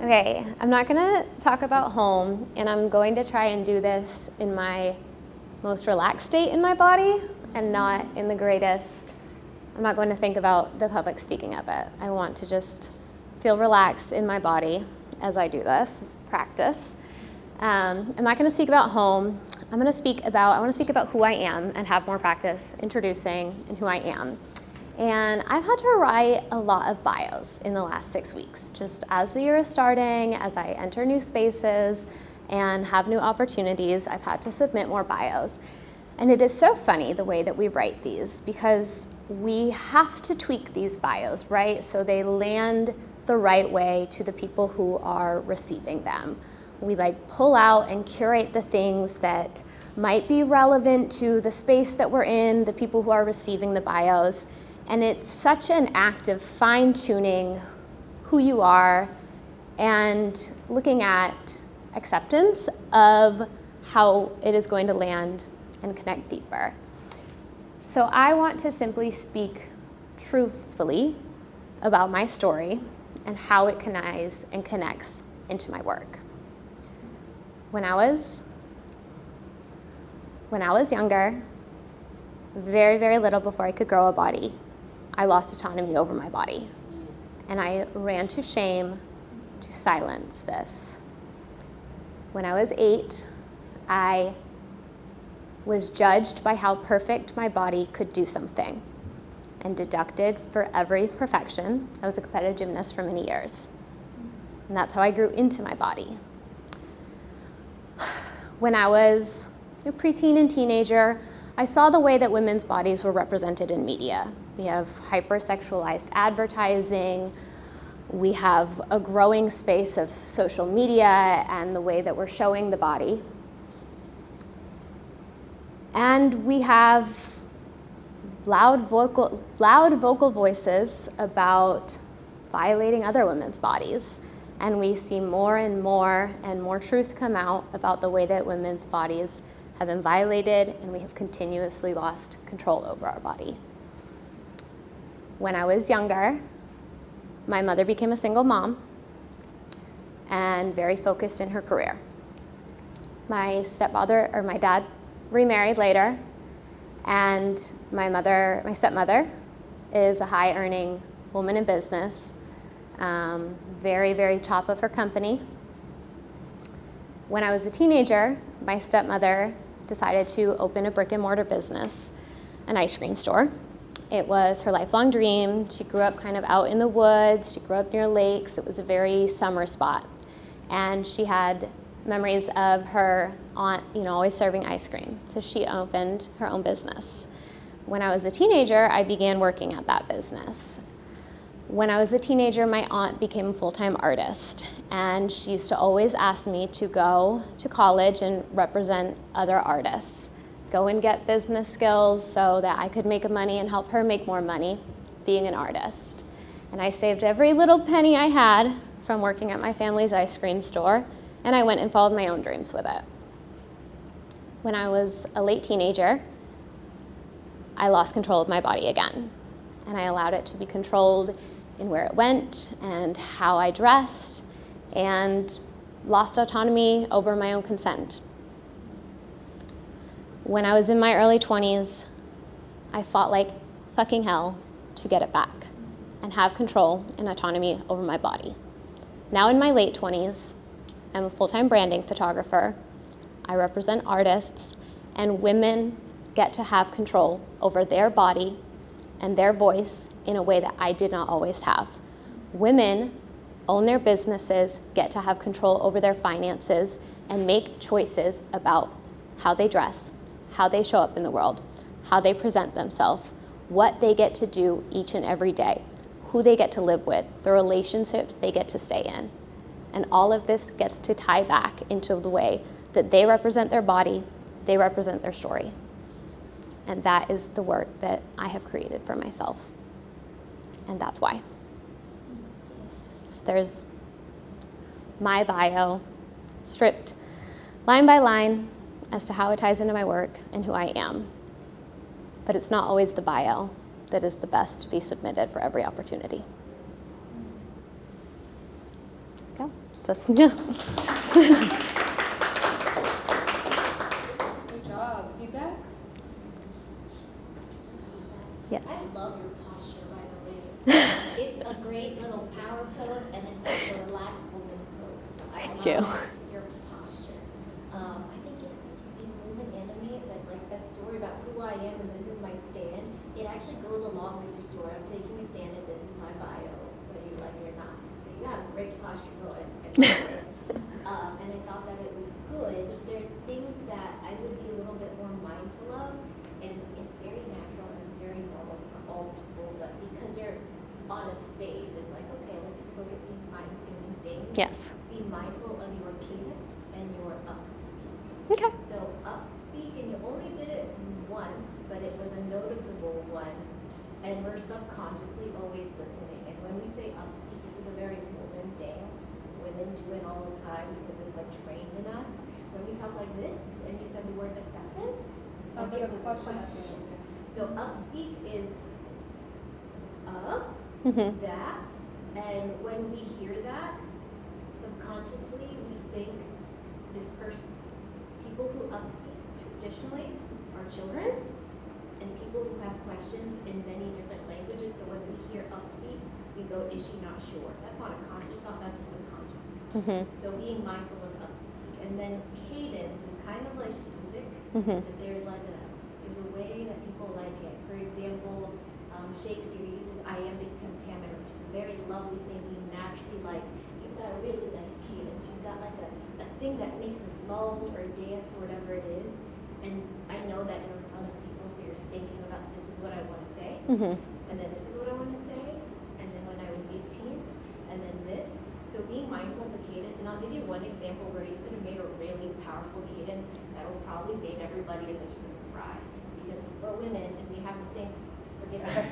Okay, I'm not gonna talk about home, and I'm going to try and do this in my most relaxed state in my body and not in the greatest. I'm not going to think about the public speaking of it. I want to just feel relaxed in my body as I do this. It's practice. I'm not going to speak about home. I want to speak about who I am and have more practice introducing and who I am. And I've had to write a lot of bios in the last 6 weeks, just as the year is starting, as I enter new spaces and have new opportunities, I've had to submit more bios. And it is so funny the way that we write these, because we have to tweak these bios, right? So they land the right way to the people who are receiving them. We pull out and curate the things that might be relevant to the space that we're in, the people who are receiving the bios. And it's such an act of fine-tuning who you are and looking at acceptance of how it is going to land and connect deeper. So I want to simply speak truthfully about my story and how it connects into my work. When I was younger, very, very little before I could grow a body, I lost autonomy over my body. And I ran to shame to silence this. When I was 8, I was judged by how perfect my body could do something and deducted for every perfection. I was a competitive gymnast for many years. And that's how I grew into my body. When I was a preteen and teenager, I saw the way that women's bodies were represented in media. We have hypersexualized advertising. We have a growing space of social media and the way that we're showing the body. And we have loud vocal voices about violating other women's bodies. And we see more and more truth come out about the way that women's bodies have been violated, and we have continuously lost control over our body. When I was younger, my mother became a single mom and very focused in her career. My dad remarried later, and my stepmother is a high-earning woman in business, very, very top of her company. When I was a teenager, my stepmother decided to open a brick-and-mortar business, an ice cream store. It was her lifelong dream. She grew up kind of out in the woods. She grew up near lakes. It was a very summer spot. And she had memories of her aunt, always serving ice cream. So she opened her own business. When I was a teenager, I began working at that business. When I was a teenager, my aunt became a full-time artist, and she used to always ask me to go to college and represent other artists, go and get business skills so that I could make money and help her make more money being an artist. And I saved every little penny I had from working at my family's ice cream store, and I went and followed my own dreams with it. When I was a late teenager, I lost control of my body again, and I allowed it to be controlled in where it went and how I dressed, and lost autonomy over my own consent. When I was in my early 20s, I fought like fucking hell to get it back and have control and autonomy over my body. Now in my late 20s, I'm a full-time branding photographer. I represent artists, and women get to have control over their body and their voice in a way that I did not always have. Women own their businesses, get to have control over their finances, and make choices about how they dress, how they show up in the world, how they present themselves, what they get to do each and every day, who they get to live with, the relationships they get to stay in. And all of this gets to tie back into the way that they represent their body, they represent their story. And that is the work that I have created for myself. And that's why. So there's my bio, stripped line by line as to how it ties into my work and who I am. But it's not always the bio that is the best to be submitted for every opportunity. Go. Just, Good job. Feedback? yes. I love your posture, by the way. It's a great little power pose, and it's like a relaxed woman pose. I Thank you. love your posture. I think it's going to be moving anime, but like a story about who I am and this is my stand. It actually goes along with your story. I'm taking a stand and this is my bio, whether you like it or not. So you have great posture going. And I thought that it was good. There's things that I would be a little bit more mindful of, and it's very natural and it's very normal for all people, but because you're on a stage, it's like, okay, let's just look at these fine-tuning things. Yes. Be mindful of your cadence and your upspeak. Okay. So upspeak, and you only did it once, but it was a noticeable one, and we're subconsciously always listening. And when we say upspeak, this is a very woman thing. Women do it all the time because it's like trained in us. When we talk like this, and you said the word acceptance, Sounds I like think a it was question. So upspeak is up, Mm-hmm. that, and when we hear that, subconsciously we think this person, people who upspeak traditionally are children, and people who have questions in many different languages. So when we hear upspeak, we go, is she not sure? That's not a conscious thought, that's a subconscious thought. Mm-hmm. So being mindful of upspeak. And then cadence is kind of like music, Mm-hmm. that there's a way that people like it. For example, Shakespeare uses iambic pentameter, which is a very lovely thing. We naturally like, you've got a really nice cadence. She's got like a thing that makes us lull or dance or whatever it is. And I know that you're in front of people, so you're thinking about, this is what I want to say, Mm-hmm. and then this is what I want to say, and then when I was 18, and then this. So being mindful of the cadence, and I'll give you one example where you could have made a really powerful cadence that will probably make everybody in this room cry. Because we're women and we have the same, forget it.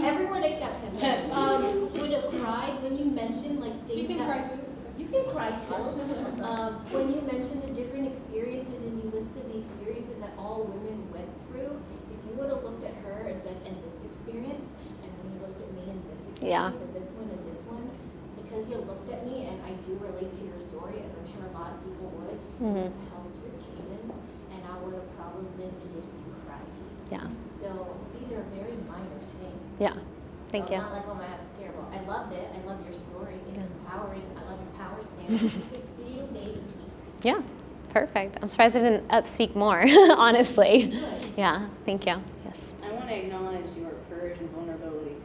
Everyone except him would have cried when you mentioned like things You can that, cry too. you can cry too. When you mentioned the different experiences and you listed the experiences that all women went through, if you would have looked at her and said, and this experience, and then you looked at me and this experience, and this one and this one, because you looked at me and I do relate to your story, as I'm sure a lot of people would, Mm-hmm. it helped your cadence, and I would have probably made you cry. Yeah. So these are very minor things. Yeah. Thank So you. I'm not like, oh my, that's terrible. I loved it. I love your story. It's Yeah. empowering. I love your power stance. These are little baby tweaks. Yeah. Perfect. I'm surprised I didn't upspeak more, honestly. Good. Yeah. Thank you. Yes. I want to acknowledge your courage and vulnerability.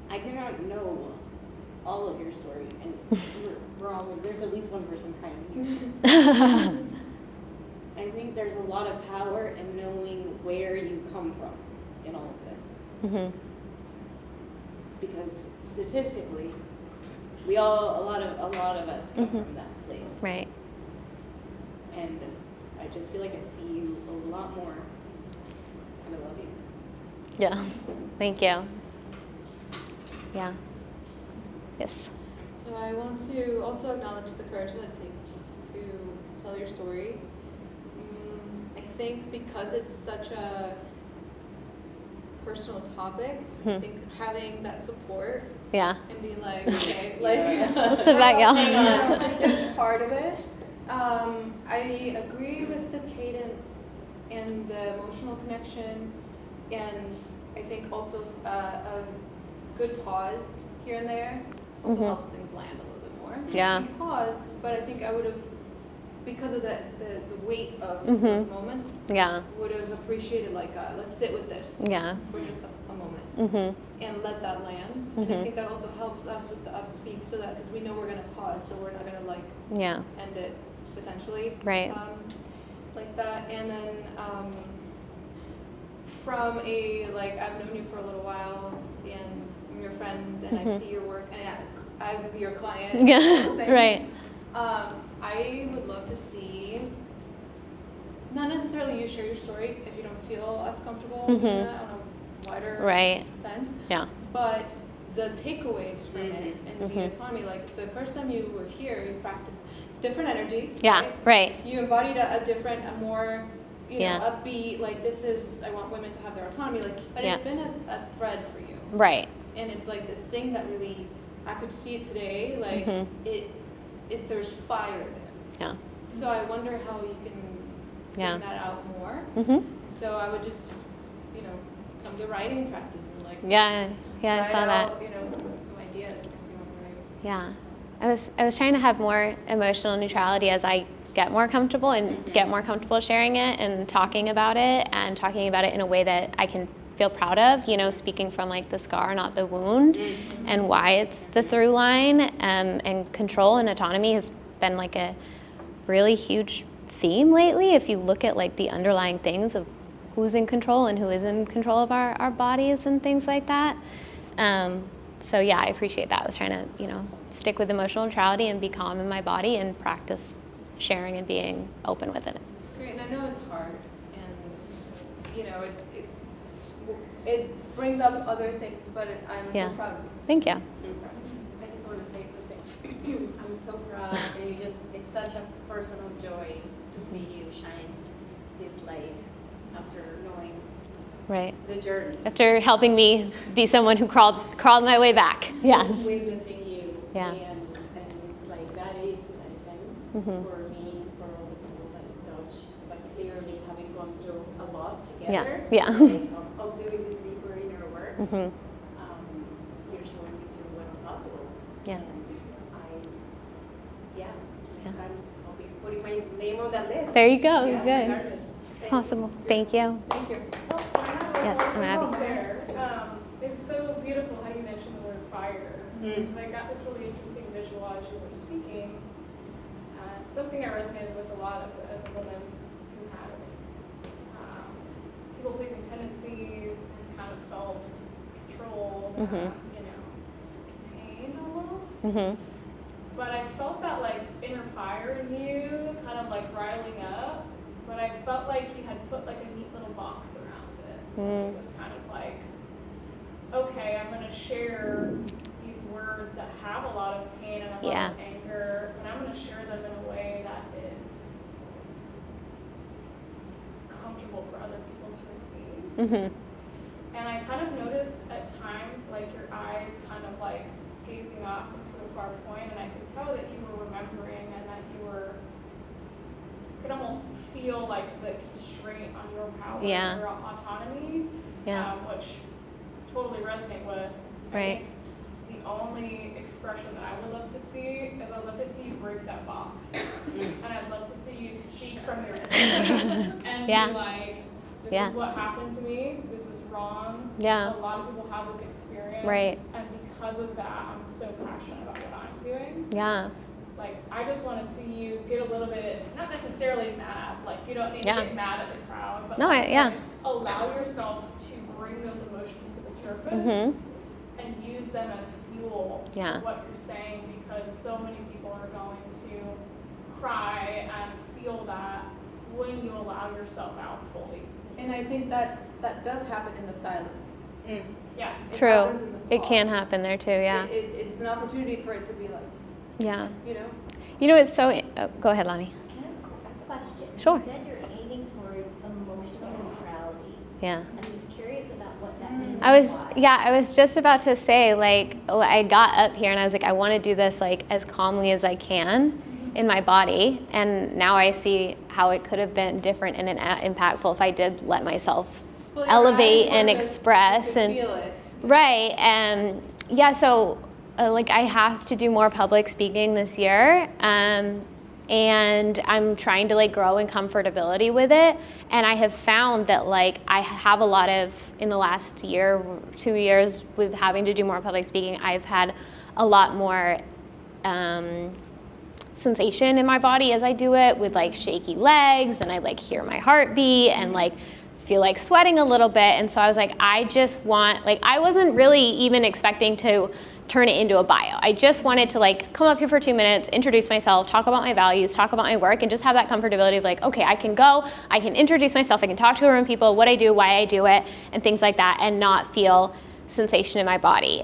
I do not know all of your story, and we're all, there's at least one person crying here. I think there's a lot of power in knowing where you come from in all of this. Mm-hmm. Because statistically, a lot of us come Mhm. from that place. Right. And I just feel like I see you a lot more, and I love you. Yeah. Thank you. Yeah. Yes. So I want to also acknowledge the courage that it takes to tell your story. I think because it's such a personal topic, I Hmm. think having that support Yeah. and being like, okay, like, We'll sit back, y'all. it's part of it. I agree with the cadence and the emotional connection, and I think also a good pause here and there also Mhm. helps things land a little bit more. Yeah. You paused, but I think I would have, because of the weight of Mhm. those moments, Yeah. would have appreciated like, let's sit with this Yeah. for just a moment Mm-hmm. and let that land. And I Mhm. think that also helps us with the upspeak, so that because we know we're gonna pause, so we're not gonna like Yeah. end it potentially. Right. Like that, and then from a like I've known you for a little while, and I'm your friend, and I Mhm. see your work, and I'm your client. Yeah. Things. Right. I would love to see. Not necessarily you share your story if you don't feel as comfortable doing Mhm. that on a wider Right. sense. Yeah. But the takeaways from it and the Mhm. autonomy, like the first time you were here, you practiced different energy. Yeah. Right? Right. You embodied a different, a more, Yeah. upbeat, like this is, I want women to have their autonomy, like, but Yeah. it's been a thread for you. Right. And it's like this thing that really, I could see it today, like Mhm. it there's fire there. Yeah. So I wonder how you can bring that out more. Mm-hmm. So I would just, come to writing practice and I write saw that. out, some ideas, things you want to write. Yeah. I was trying to have more emotional neutrality as I get more comfortable and get more comfortable sharing it and talking about it in a way that I can feel proud of, speaking from like the scar, not the wound, and why it's the through line. And control and autonomy has been like a really huge theme lately. If you look at like the underlying things of who's in control and who is in control of our bodies and things like that. So yeah, I appreciate that. I was trying to, stick with emotional neutrality and be calm in my body and practice sharing and being open with it. It's great, and I know it's hard, and it brings up other things, but I'm so proud of you. Thank you. So proud of you. I just want to say the same. I'm so proud, and it's such a personal joy to see you shine this light after knowing the journey. After helping me be someone who crawled my way back. Yes. Just witnessing you. Yeah. And it's like that is medicine for me, for all the people that I touch. But clearly having gone through a lot together. Yeah. Of doing this deeper inner work. You're showing me to what's possible. Yeah. And I'll be putting my name on that list. There you go. Yeah, Good. regardless. It's possible. Thank you. Thank you. Yes, I'm Abby. Share. It's so beautiful how you mentioned the word fire. Because I got this really interesting visual as you were speaking. Something I resonated with a lot as a woman who has people-pleasing tendencies and kind of felt controlled, contained almost. But I felt that like inner fire in you, kind of like riling up. But I felt like you had put like a neat little box around it. It was kind of like, okay, I'm going to share these words that have a lot of pain and a lot of anger, but I'm going to share them in a way that is comfortable for other people to receive. And I kind of noticed at times like your eyes kind of like gazing off into a far point, and I could tell that you were remembering and that you could almost feel like the constraint on your power and your autonomy, which totally resonate with. I think the only expression that I would love to see is I'd love to see you break that box. And I'd love to see you speak from your feet and be like, this is what happened to me, this is wrong. A lot of people have this experience. And because of that, I'm so passionate about what I'm doing. Like, I just want to see you get a little bit, not necessarily mad, like you don't need to get mad at the crowd, but allow yourself to bring those emotions to the surface and use them as fuel for what you're saying, because so many people are going to cry and feel that when you allow yourself out fully. And I think that does happen in the silence. Yeah. True. It can happen there too, It's an opportunity for it to be like, it's so, go ahead, Lonnie. I have a question. Sure. You said you're aiming towards emotional neutrality. Yeah. I'm just curious about what that means. I was just about to say, like, I got up here and I was like, I want to do this like as calmly as I can in my body, and now I see how it could have been different and impactful if I did let myself elevate and express and feel it. And so like I have to do more public speaking this year, and I'm trying to like grow in comfortability with it, and I have found that like I have a lot of, in the last 2 years with having to do more public speaking, I've had a lot more sensation in my body as I do it, with like shaky legs, and I like hear my heartbeat and like feel like sweating a little bit. And so I was like, I just want, like, I wasn't really even expecting to turn it into a bio. I just wanted to like come up here for 2 minutes, introduce myself, talk about my values, talk about my work, and just have that comfortability of like, okay, I can go, I can introduce myself, I can talk to a room of people, what I do, why I do it, and things like that, and not feel sensation in my body.